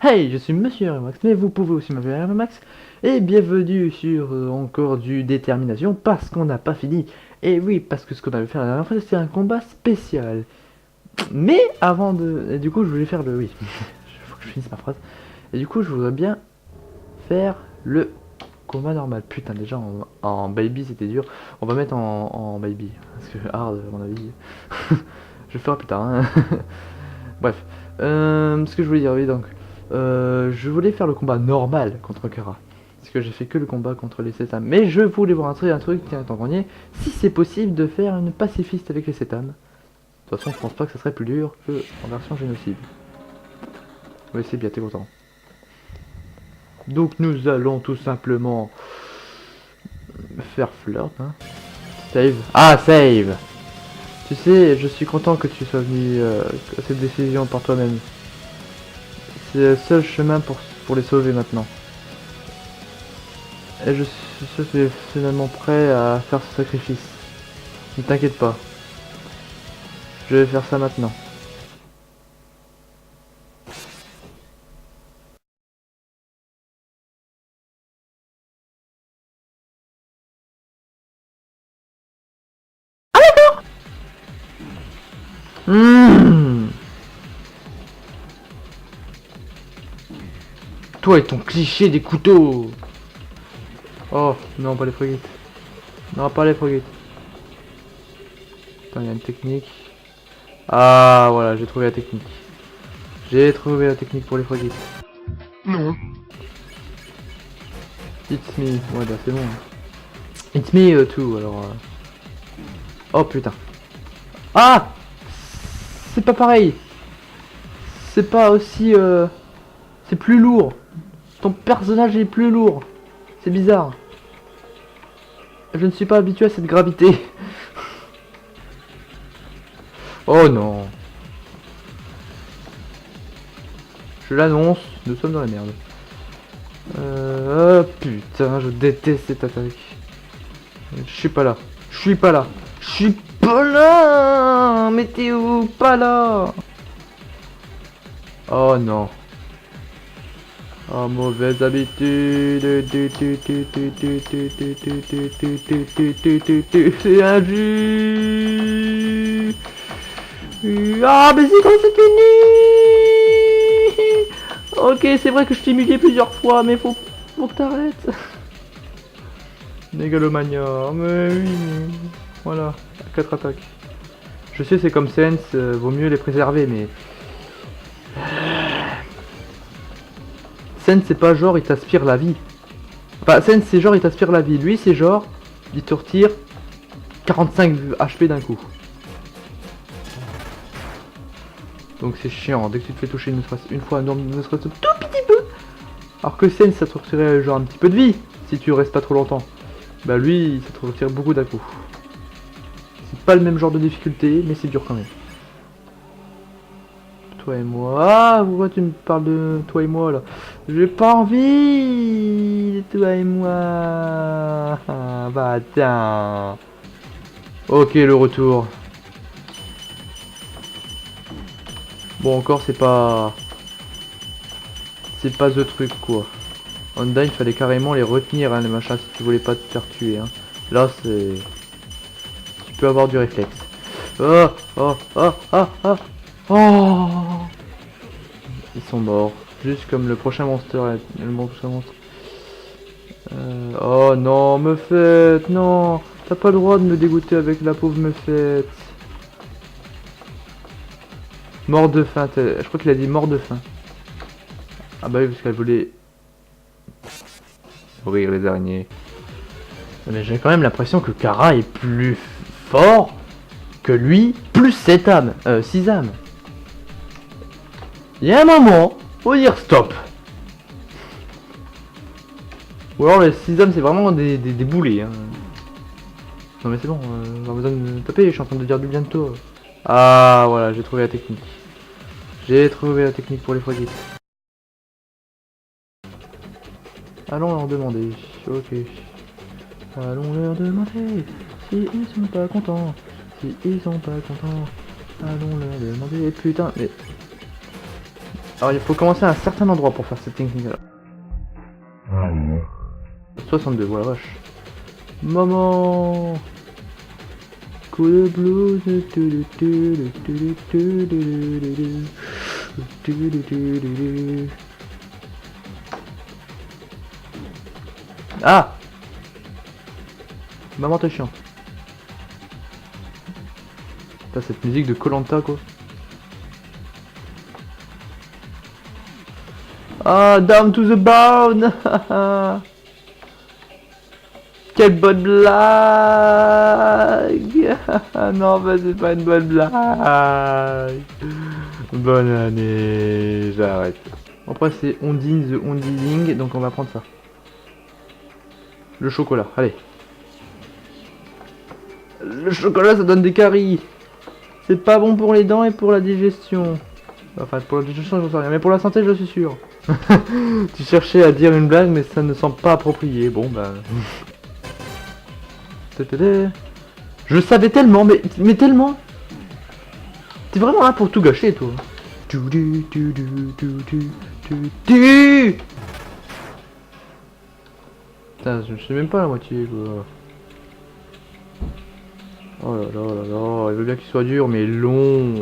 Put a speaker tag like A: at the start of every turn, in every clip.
A: Hey, je suis Monsieur Max, mais vous pouvez aussi m'appeler Max. Et bienvenue sur encore du détermination parce qu'on n'a pas fini. Et oui, parce que ce qu'on avait fait la dernière fois, c'était un combat spécial. Mais avant de... Et du coup, je voulais faire le... Oui, il faut que je finisse ma phrase. Et du coup, je voudrais bien faire le combat normal. Putain, déjà en baby, c'était dur. On va mettre en baby. Parce que hard, à mon avis... je le ferai plus tard. Hein. Bref. Ce que je voulais dire, oui, donc... je voulais faire le combat normal contre Kara. Parce que j'ai fait que le combat contre les 7 âmes. Mais je voulais voir un truc, tiens, tant qu'on y est, si c'est possible de faire une pacifiste avec les 7 âmes. De toute façon, je pense pas que ça serait plus dur que en version génocide. Oui, c'est bien, t'es content. Donc nous allons tout simplement faire flirt, hein. Save. Ah, save. Tu sais, je suis content que tu sois venu à cette décision par toi-même. C'est le seul chemin pour les sauver maintenant. Et je suis finalement prêt à faire ce sacrifice. Ne t'inquiète pas. Je vais faire ça maintenant. Mmh. Toi et ton cliché des couteaux. Oh, non, pas les frigites. Non, pas les frigites. Attends, il y a une technique. Ah, voilà, j'ai trouvé la technique. J'ai trouvé la technique pour les frigites.
B: Non.
A: It's me. Ouais, bah c'est bon. It's me too, alors... Oh, putain. Ah, c'est pas pareil. C'est pas aussi... C'est plus lourd. Ton personnage est plus lourd. C'est bizarre. Je ne suis pas habitué à cette gravité. Oh non. Je l'annonce, nous sommes dans la merde. Oh putain, je déteste cette attaque. Je suis pas là. Je suis pas là. Je suis pas là. Mais t'es où? Pas là. Oh non. Oh, mauvaise habitude. C'est injuste. Ah, mais c'est quand c'est fini. Ok, c'est vrai que je t'ai humilié plusieurs fois, mais faut que t'arrêtes. Mégalomania, mais oui, voilà, 4 attaques. Je sais, c'est comme Sense, vaut mieux les préserver, mais... Sense, c'est pas genre, il t'aspire la vie. Enfin, Sense, c'est genre, il t'aspire la vie. Lui, c'est genre, il te retire 45 HP d'un coup. Donc c'est chiant, dès que tu te fais toucher une fois, non, ne serait-ce tout petit peu. Alors que Sense, ça te retirait genre un petit peu de vie, si tu restes pas trop longtemps. Bah lui, ça te retire beaucoup d'un coup. C'est pas le même genre de difficulté, mais c'est dur quand même. Toi et moi... Ah, pourquoi tu me parles de toi et moi là? J'ai pas envie de toi et moi. Ah, bah tiens. Ok, le retour. Bon, encore c'est pas... C'est pas the truc quoi. Undyne, il fallait carrément les retenir, hein, les machins, si tu voulais pas te faire tuer. Hein. Là, c'est... Tu peux avoir du réflexe. Oh, oh, oh, oh, oh, oh. Ils sont morts. Juste comme le prochain monster. Le prochain monstre. Oh non, Mephette, non. T'as pas le droit de me dégoûter avec la pauvre Mephette. Mort de faim, je crois qu'il a dit mort de faim. Ah bah oui, parce qu'elle voulait... Mourir les araignées. Mais j'ai quand même l'impression que Kara est plus fort que lui, plus 7 âmes, 6 âmes. Il y a un moment, faut dire stop. Ou alors les 6 âmes c'est vraiment des boulets. Hein. Non mais c'est bon, on a besoin de me taper, je suis en train de dire du bien de toi. Ah voilà, j'ai trouvé la technique. J'ai trouvé la technique pour les foyers. Allons leur demander, ok. Allons leur demander si ils sont pas contents. Si ils sont pas contents, allons leur demander. Putain, mais... Alors il faut commencer à un certain endroit pour faire cette technique là. 62, voilà vache. Maman. Coup de blues. Ah. Maman t'es chiant. Putain, cette musique de koh quoi. Ah, down to the bone. Quelle bonne blague. Non, bah c'est pas une bonne blague. Bonne année, j'arrête. Après c'est Ondine the Ondiling, donc on va prendre ça. Le chocolat, allez. Le chocolat ça donne des caries. C'est pas bon pour les dents et pour la digestion. Enfin pour la digestion je sais rien, mais pour la santé je suis sûr. Tu cherchais à dire une blague mais ça ne semble pas approprié. Bon bah... Je savais tellement, mais tellement. T'es vraiment là pour tout gâcher toi. Putain, je sais même pas la moitié quoi. Oh là là là là, il veut bien qu'il soit dur mais long.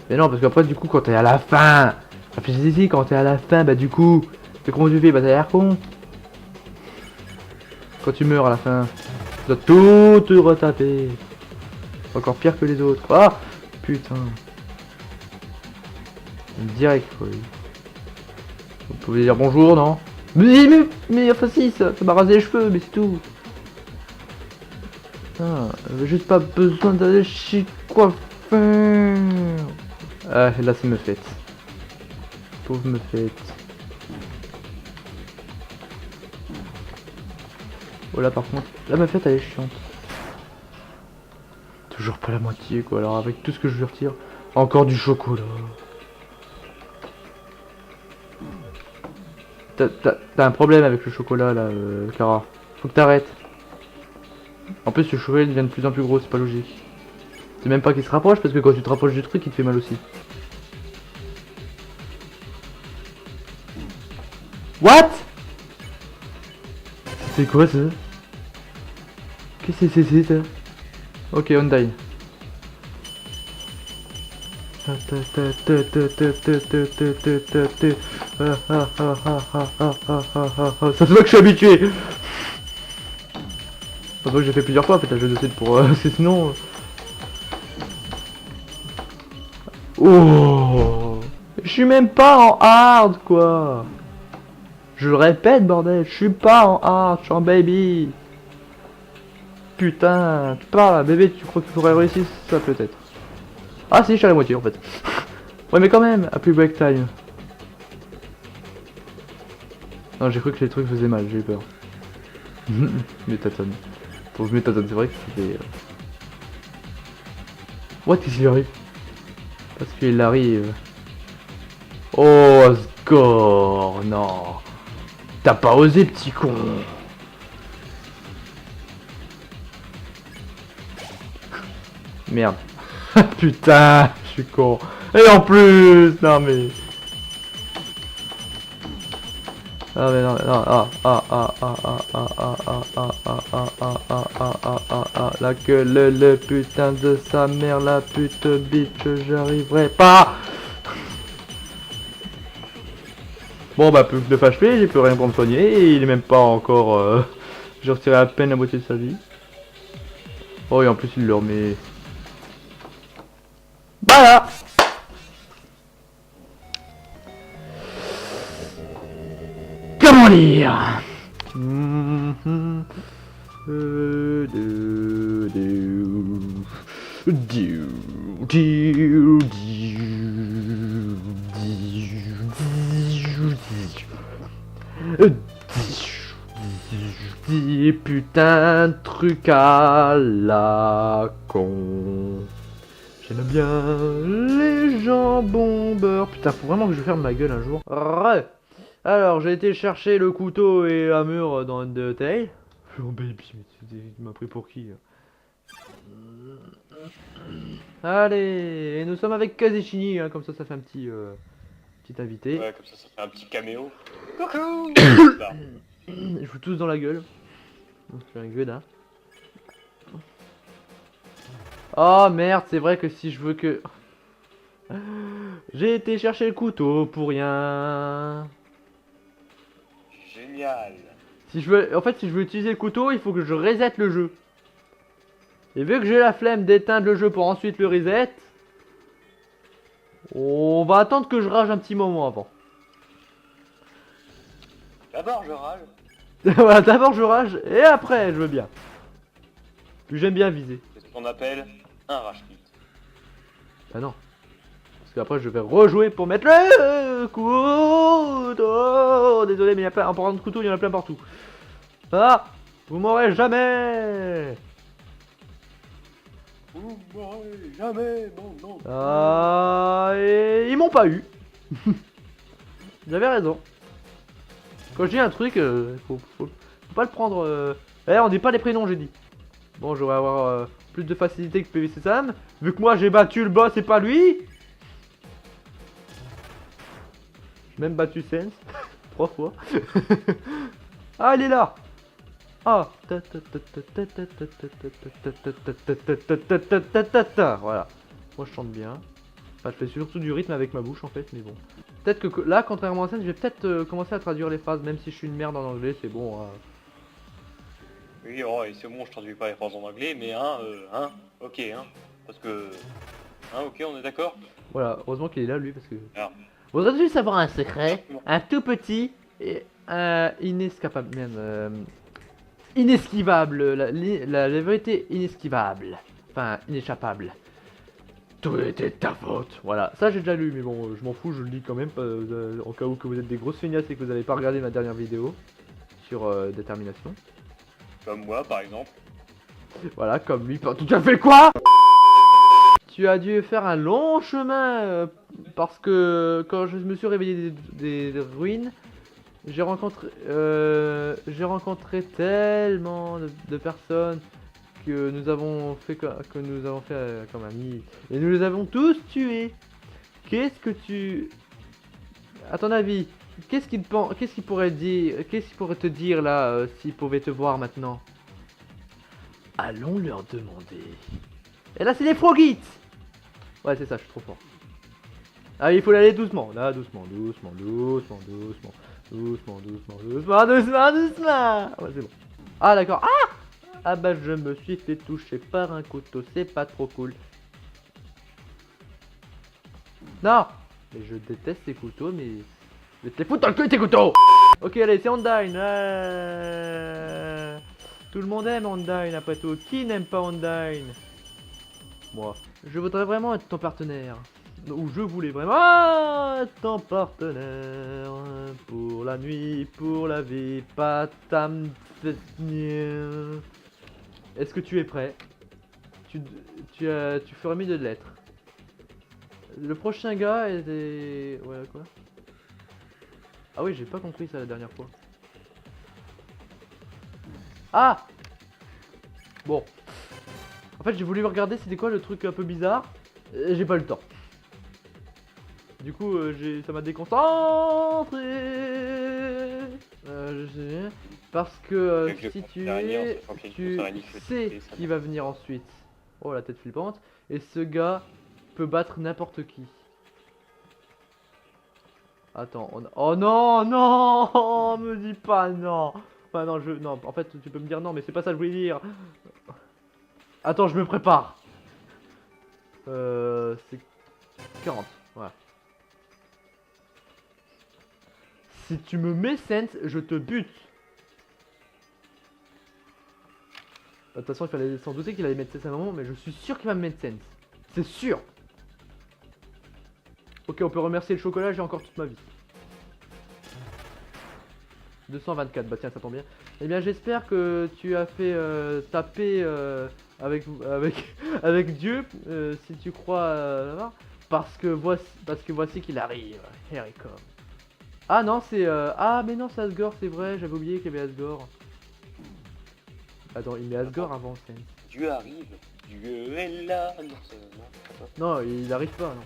A: Mais non, parce qu'après du coup quand t'es à la fin, réfléchis quand t'es à la fin, bah du coup, comment tu fais? Bah t'as l'air con. Quand tu meurs à la fin, tu dois tout te retaper. Encore pire que les autres. Ah putain. Direct quoi. Vous pouvez dire bonjour, non? Mais enfin si, ça m'a rasé les cheveux, mais c'est tout. Ah, j'avais juste pas besoin d'aller chez coiffeur. Ah, là c'est me fête. Pauvre me fête. Oh là par contre, la me fête elle est chiante. Toujours pas la moitié quoi, alors avec tout ce que je lui retire. Encore du chocolat. T'as un problème avec le chocolat là, Clara. Faut que t'arrêtes. En plus le chocolat il devient de plus en plus gros, c'est pas logique. C'est même pas qu'il se rapproche parce que quand tu te rapproches du truc il te fait mal aussi. What? C'est quoi ça? Qu'est-ce que c'est ça? Ok, on die. Ça se voit que je suis habitué. Ça se voit que j'ai fait plusieurs fois en fait un jeu de suite pour... sinon... Oh, je suis même pas en hard quoi. Je le répète bordel, je suis pas en hard, je suis en baby. Putain, tu parles bébé, tu crois qu'il faudrait réussir ça peut-être? Ah si, je suis à la moitié en fait. Ouais mais quand même, happy break time. Non, j'ai cru que les trucs faisaient mal, j'ai eu peur. Métatone. Pauvre métatone, c'est vrai que c'était... What, qu'est-ce qu'il arrive? Parce qu'il arrive... Oh, score, non. T'as pas osé, petit con. Merde. Putain, je suis con. Et en plus, non mais... Ah mais non, la gueule, le putain de sa mère, la pute bitch, j'arriverai pas. Bon bah plus que 9 HP, j'ai plus rien pour me soigner, et il est même pas encore... J'ai retiré à peine la moitié de sa vie. Oh et en plus il le remet... Voilà. Comment lire? Putain de truc à la con. J'aime bien les jambons beurre. Putain, faut vraiment que je ferme ma gueule un jour. Alors, j'ai été chercher le couteau et la mur dans Undertale. Oh baby, mais tu m'as pris pour qui? Allez, et nous sommes avec Kazeshini, hein, comme ça fait un petit... petit invité.
B: Ouais, comme ça fait un petit caméo. Coucou. Là.
A: Je vous tous dans la gueule. Donc, je fais un gueudin. Oh merde, c'est vrai que si je veux que... J'ai été chercher le couteau pour rien.
B: Génial.
A: Si je veux... En fait, si je veux utiliser le couteau, il faut que je reset le jeu. Et vu que j'ai la flemme d'éteindre le jeu pour ensuite le reset, on va attendre que je rage un petit moment avant.
B: D'abord, je râle.
A: Voilà, d'abord je rage et après je veux bien. Puis j'aime bien viser.
B: C'est ce qu'on appelle un rage quit.
A: Ah non. Parce qu'après je vais rejouer pour mettre le couteau. Désolé mais il y a plein, en parlant de couteau, il y en a plein partout. Ah, vous m'aurez jamais.
B: Vous m'aurez jamais, non.
A: Ah, et ils m'ont pas eu. J'avais raison. Quand je dis un truc, faut pas le prendre... Eh, on dit pas les prénoms, j'ai dit. Bon, je vais avoir plus de facilité que PVC Sam. Vu que moi j'ai battu le boss et pas lui. J'ai même battu Sense. 3 fois. Ah, il est là. Ah. Voilà. Moi je chante bien. Enfin, je fais surtout du rythme avec ma bouche en fait, mais bon. Peut-être que là, contrairement à Sense, je vais peut-être commencer à traduire les phrases, même si je suis une merde en anglais, c'est bon.
B: Oui, oh, et c'est bon, je traduis pas les phrases en anglais, mais ok, parce que, ok, on est d'accord.
A: Voilà, heureusement qu'il est là lui parce que...
B: Alors,
A: Voudrais-tu juste savoir un secret? Un tout petit et un inescapable, même inesquivable, la vérité inesquivable, enfin inéchappable. Tout était ta faute. Voilà, ça j'ai déjà lu, mais bon, je m'en fous, je le lis quand même, en cas où que vous êtes des grosses feignasses et que vous n'avez pas regardé ma dernière vidéo sur détermination.
B: comme moi, par exemple.
A: Voilà, comme lui, pas tout à fait quoi? Tu as dû faire un long chemin parce que quand je me suis réveillé des ruines, j'ai rencontré tellement de personnes que nous avons fait comme amis et nous les avons tous tués. Qu'est-ce que tu, à ton avis, qu'est-ce qu'il pourrait te dire là s'il pouvait te voir maintenant? Allons leur demander. Et là c'est les Froggies. Ouais c'est ça, je suis trop fort. Ah il faut aller doucement, là doucement. Ouais c'est bon. Ah d'accord, ah bah je me suis fait toucher par un couteau, c'est pas trop cool. Non. Mais je déteste ces couteaux, mais... Je vais te les foutre dans le cul tes couteaux. Ok allez c'est Undyne. Tout le monde aime Undyne après tout, qui n'aime pas Undyne? Moi, je voudrais vraiment être ton partenaire. Ou je voulais vraiment être ton partenaire. Pour la nuit, pour la vie, pas tam. Est-ce que tu es prêt? Tu ferais mieux de l'être. Le prochain gars est... Ouais quoi? Ah oui j'ai pas compris ça la dernière fois. Ah. Bon. En fait j'ai voulu regarder c'était quoi le truc un peu bizarre. J'ai pas eu le temps. Du coup ça m'a déconcentré. Je sais, parce que si tu es, tu sais qui va venir ensuite. Oh la tête flippante. Et ce gars peut battre n'importe qui. Attends, oh non, non, me dis pas non. Enfin non, non, en fait tu peux me dire non, mais c'est pas ça que je voulais dire. Attends, je me prépare. C'est 40, voilà. Si tu me mets sense, je te bute. De toute façon, il fallait s'en douter qu'il allait mettre sense à un moment, mais je suis sûr qu'il va me mettre sense. C'est sûr. Ok, on peut remercier le chocolat, j'ai encore toute ma vie. 224, bah tiens, ça tombe bien. Eh bien, j'espère que tu as fait taper avec Dieu, si tu crois là-bas. Parce que voici qu'il arrive. Here he comes. Ah non, c'est... Ah, mais non, c'est Asgore, c'est vrai, j'avais oublié qu'il y avait Asgore. Attends, il met Asgore avant Sense.
B: Dieu arrive, Dieu est là. Non,
A: non, il arrive pas, non.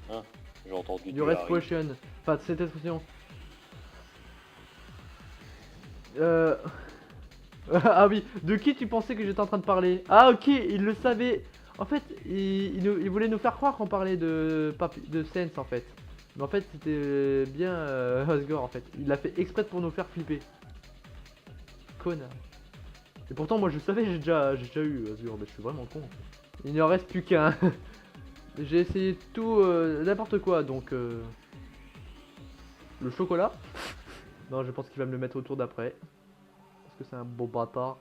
B: Hein? J'ai entendu
A: Your
B: du Harry.
A: expression. Enfin, cette expression. Euh... ah oui, de qui tu pensais que j'étais en train de parler? Ah ok, il le savait. En fait, il voulait nous faire croire qu'on parlait de Sense en fait. Mais en fait, c'était bien Osgore en fait. Il l'a fait exprès pour nous faire flipper. Connard. Et pourtant, moi je savais, j'ai déjà eu Osgore, mais je suis vraiment con. Il n'y en reste plus qu'un. J'ai essayé tout, n'importe quoi, donc le chocolat. Non, je pense qu'il va me le mettre au tour d'après. Parce que c'est un beau bâtard.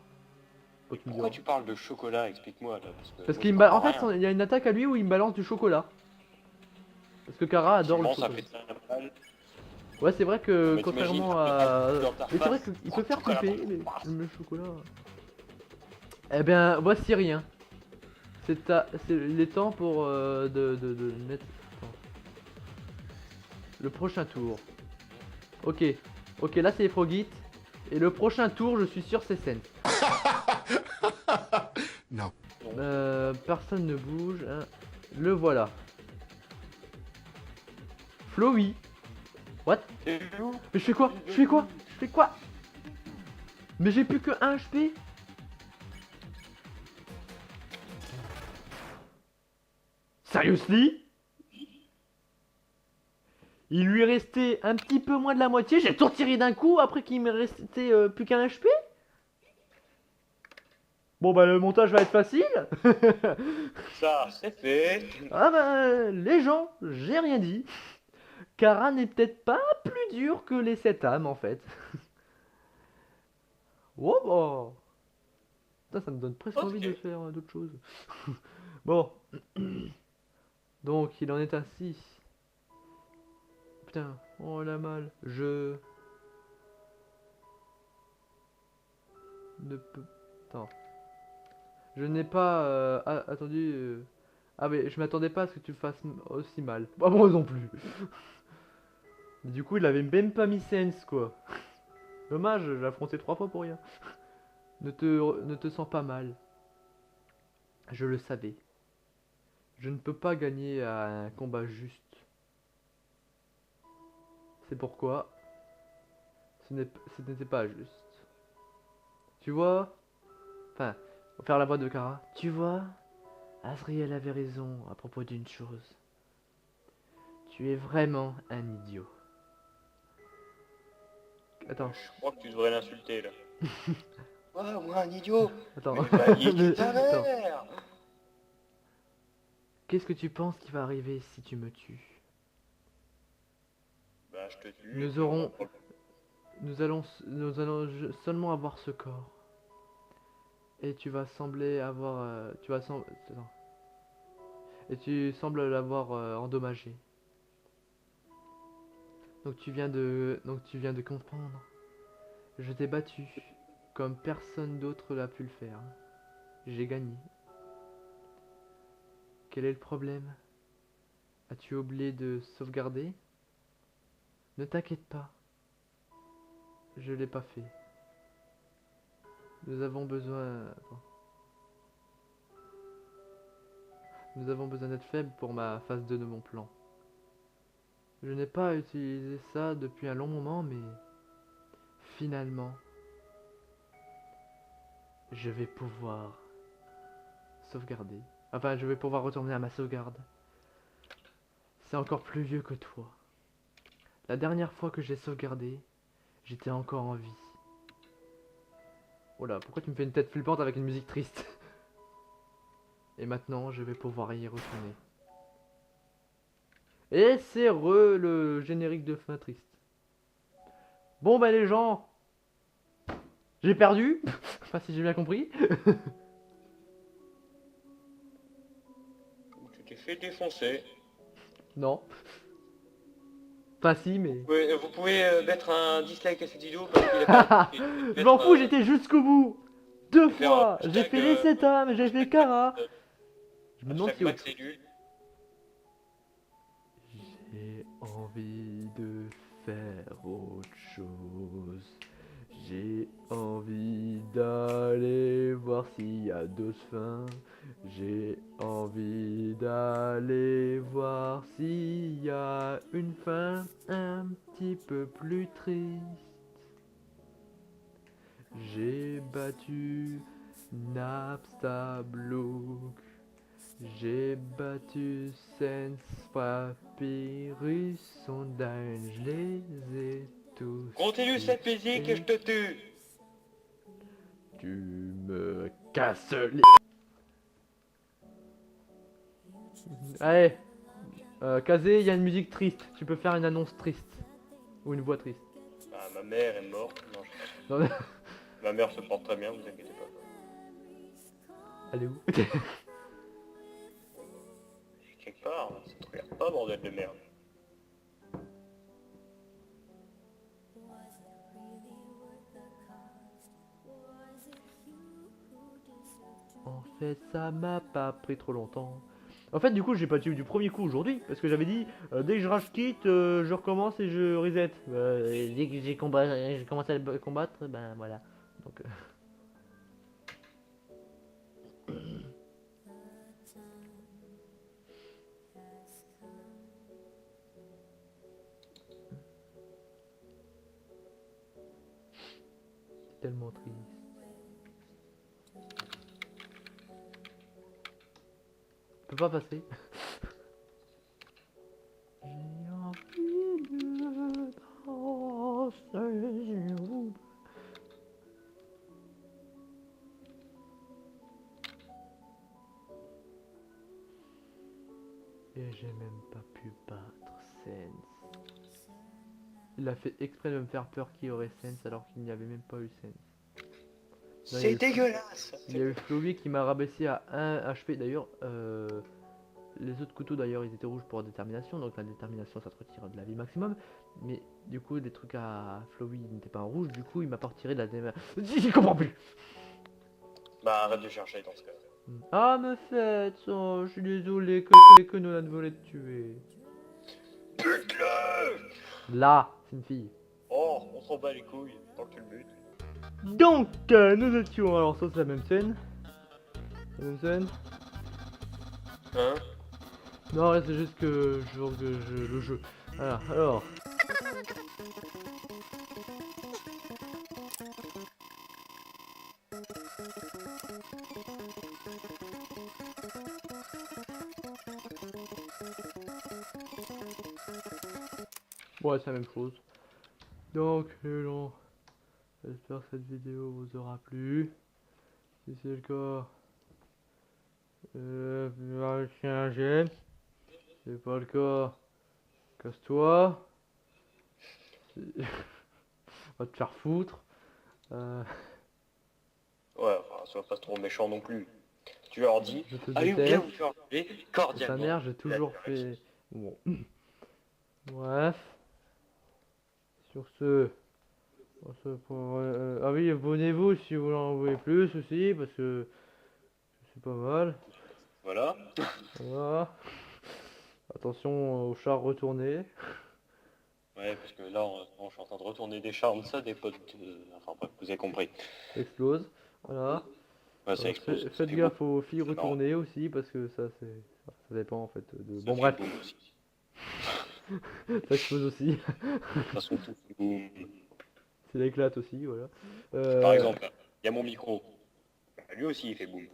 B: Mais
A: Oh, tu me
B: pourquoi
A: diras.
B: tu parles de chocolat? Explique-moi là, parce que
A: Parce
B: moi
A: qu'il
B: je
A: me en
B: comprends
A: fait,
B: rien.
A: il y a une attaque à lui où il me balance du chocolat. Parce que Kara adore le
B: Effectivement, ça
A: chocolat.
B: fait très mal.
A: Ouais, c'est vrai
B: Non,
A: que
B: mais t'imagines,
A: contrairement à...
B: dans ta
A: Mais c'est vrai
B: face,
A: qu'il
B: trop
A: peut
B: de
A: faire
B: chocolat.
A: flipper, mais le chocolat... Eh bien, voici rien. Il est temps pour de mettre... Attends. Le prochain tour. Ok. Ok, là c'est les Frogit. Et le prochain tour, je suis sûr, c'est Sen.
C: Non.
A: Personne ne bouge. Hein. Le voilà. Flowey. What?
B: C'est où?
A: Mais je fais quoi? Je fais quoi? Je fais quoi? Mais j'ai plus que 1 HP. Seriously? Il lui restait un petit peu moins de la moitié. J'ai tout retiré d'un coup après qu'il me restait plus qu'un HP. Bon bah le montage va être facile.
B: Ça, c'est fait.
A: Ah bah les gens, j'ai rien dit. Kara n'est peut-être pas plus dur que les 7 âmes en fait. Oh bah. Ça me donne presque envie de
B: Ok.
A: faire d'autres choses. Bon. Donc il en est ainsi. Putain, oh la mal. Je ne peux... Attends. Je n'ai pas attendu... Ah mais je m'attendais pas à ce que tu le fasses aussi mal. Bah moi non plus. Mais du coup il avait même pas mis sense quoi. Dommage, j'ai affronté 3 fois pour rien. Ne te sens pas mal. Je le savais. Je ne peux pas gagner à un combat juste. C'est pourquoi ce n'était pas juste. Tu vois? Enfin, on va faire la voix de Kara. Tu vois? Asriel avait raison à propos d'une chose. Tu es vraiment un idiot. Attends,
B: Je crois que tu devrais l'insulter là. Ouais, moi un idiot.
A: attends.
B: Mais va niquer ta
A: Attends.
B: mère.
A: Qu'est-ce que tu penses qui va arriver si tu me tues?
B: Bah je te tue. et
A: Nous
B: puis on
A: aurons...
B: reprend
A: Nous allons seulement avoir ce corps. Et tu vas sembler avoir... Attends. Et tu sembles l'avoir endommagé. Donc tu viens de comprendre. Je t'ai battu. Comme personne d'autre l'a pu le faire. J'ai gagné. Quel est le problème? As-tu oublié de sauvegarder? Ne t'inquiète pas. Je l'ai pas fait. Nous avons besoin... Attends. Nous avons besoin d'être faibles pour ma phase 2 de mon plan. Je n'ai pas utilisé ça depuis un long moment, mais... Finalement... Je vais pouvoir... sauvegarder. Enfin, je vais pouvoir retourner à ma sauvegarde. C'est encore plus vieux que toi. La dernière fois que j'ai sauvegardé, j'étais encore en vie. Oh là, pourquoi tu me fais une tête flippante avec une musique triste? Et maintenant, je vais pouvoir y retourner. Et c'est le générique de fin triste. Bon bah les gens, j'ai perdu. Enfin si j'ai bien compris.
B: Tu t'es fait défoncer.
A: Non. Enfin si mais...
B: Vous pouvez mettre un dislike à cette vidéo parce qu'il a pas...
A: Je m'en fous, j'étais jusqu'au bout. 2
B: faire un
A: fois. J'ai
B: hashtag,
A: fait les 7 âmes, j'ai fait Kara. Je me demande
B: Hashtag
A: si...
B: Max est nul.
A: J'ai envie de faire autre chose. J'ai envie d'aller voir s'il y a d'autres fins. J'ai envie d'aller voir s'il y a une fin un petit peu plus triste. J'ai battu Napstablook. J'ai battu Sens Papyrus, Sondain, je les ai tous.
B: Continue cette musique et je te tue.
A: Tu me casses les... Allez, Kazé, il y a une musique triste. Tu peux faire une annonce triste. Ou une voix triste.
B: Bah, ma mère est morte. Non,
A: Non,
B: ma mère se porte très bien, vous inquiétez pas.
A: elle est où?
B: Quelque part, hein, ça te regarde pas, bordel de merde.
A: En fait, ça m'a pas pris trop longtemps. En fait, du coup, j'ai pas tué du premier coup aujourd'hui, parce que j'avais dit, dès que je rage quitte, je recommence et je reset. Et dès que j'ai commencé à le combattre, ben voilà. Donc, c'est tellement triste. Je peux pas passer. J'ai envie de danser. Et j'ai même pas pu battre Sens. Il a fait exprès de me faire peur qu'il y aurait Sens alors qu'il n'y avait même pas eu Sens. Là,
B: C'est dégueulasse.
A: il y a eu Flowey qui m'a rabaissé à 1 HP. D'ailleurs, les autres couteaux d'ailleurs ils étaient rouges pour détermination. Donc la détermination ça te retire de la vie maximum. Mais du coup des trucs à Flowey n'étaient pas en rouge. Du coup il m'a pas retiré de la détermination. Je comprends plus.
B: Bah arrête de chercher dans ce cas.
A: Ah me faites, oh, je suis désolé que nous la voulait te tuer.
B: Bute-le.
A: Là, c'est une fille.
B: Oh, on s'en bat les couilles, tant que tu le butes.
A: Donc, nous étions, alors ça c'est la même scène. La même scène.
B: Hein?
A: Non, là, c'est juste que le jeu. Voilà, alors. Ouais, c'est la même chose. Donc, les gens, j'espère que cette vidéo vous aura plu. Si c'est le cas, lâchez un j'aime. Si c'est pas le cas, casse-toi. Va te faire foutre.
B: Ouais, enfin, sois pas trop méchant non plus. Tu leur dis,
A: Je te
B: allez bien
A: déteste.
B: vous faire engueuler
A: Ta
B: cordialement.
A: mère, j'ai toujours fait. Bon. Bref. Sur ce. Ah oui, abonnez-vous si vous en voulez plus aussi, parce que c'est pas mal.
B: Voilà.
A: Voilà. Attention aux chars retournés.
B: Ouais, parce que là, je suis en train de retourner des charmes, ça, des potes. Enfin bref, vous avez compris.
A: Ça explose. Voilà.
B: Ouais, ça explose. Ça
A: Faites
B: fait
A: gaffe
B: boum.
A: aux filles
B: C'est marrant.
A: retournées aussi, parce que ça c'est. Ça dépend en fait de.
B: Ça
A: Bon
B: fait
A: bref,
B: boum aussi.
A: ça explose aussi.
B: De toute façon, tout fait boum.
A: C'est l'éclate aussi, voilà.
B: Par exemple, il y a mon micro. Lui aussi, il fait boum.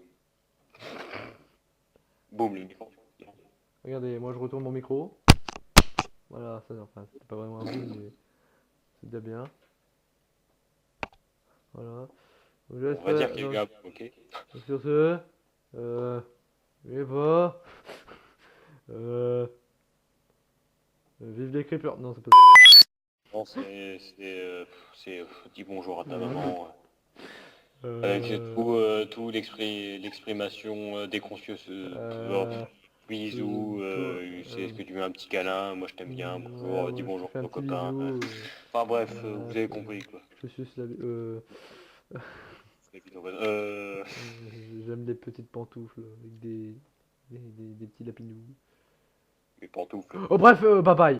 B: Boum, le micro.
A: Regardez, moi je retourne mon micro. Voilà, ça, enfin, c'était pas vraiment un boom, mais c'est déjà bien. Voilà. Je laisse
B: On va dire
A: faire-
B: qu'il y a eu un boum, ok?
A: Sur ce, et pas. Euh, vive les creepers. Non, c'est pas
B: Non, dis bonjour à ta maman.
A: ça.
B: Avec tout l'exprimation déconscieuse. Bisous, c'est est-ce que tu veux un petit câlin? Moi je t'aime bien, bonjour,
A: ouais,
B: dis
A: je te
B: bonjour
A: fais
B: à
A: un
B: ton
A: petit
B: copain.
A: bisou.
B: Enfin bref,
A: Voilà,
B: vous avez compris quoi.
A: je suis la... j'aime les petites pantoufles avec des petits lapinous.
B: Mes pantoufles.
A: Oh bref, bye bye.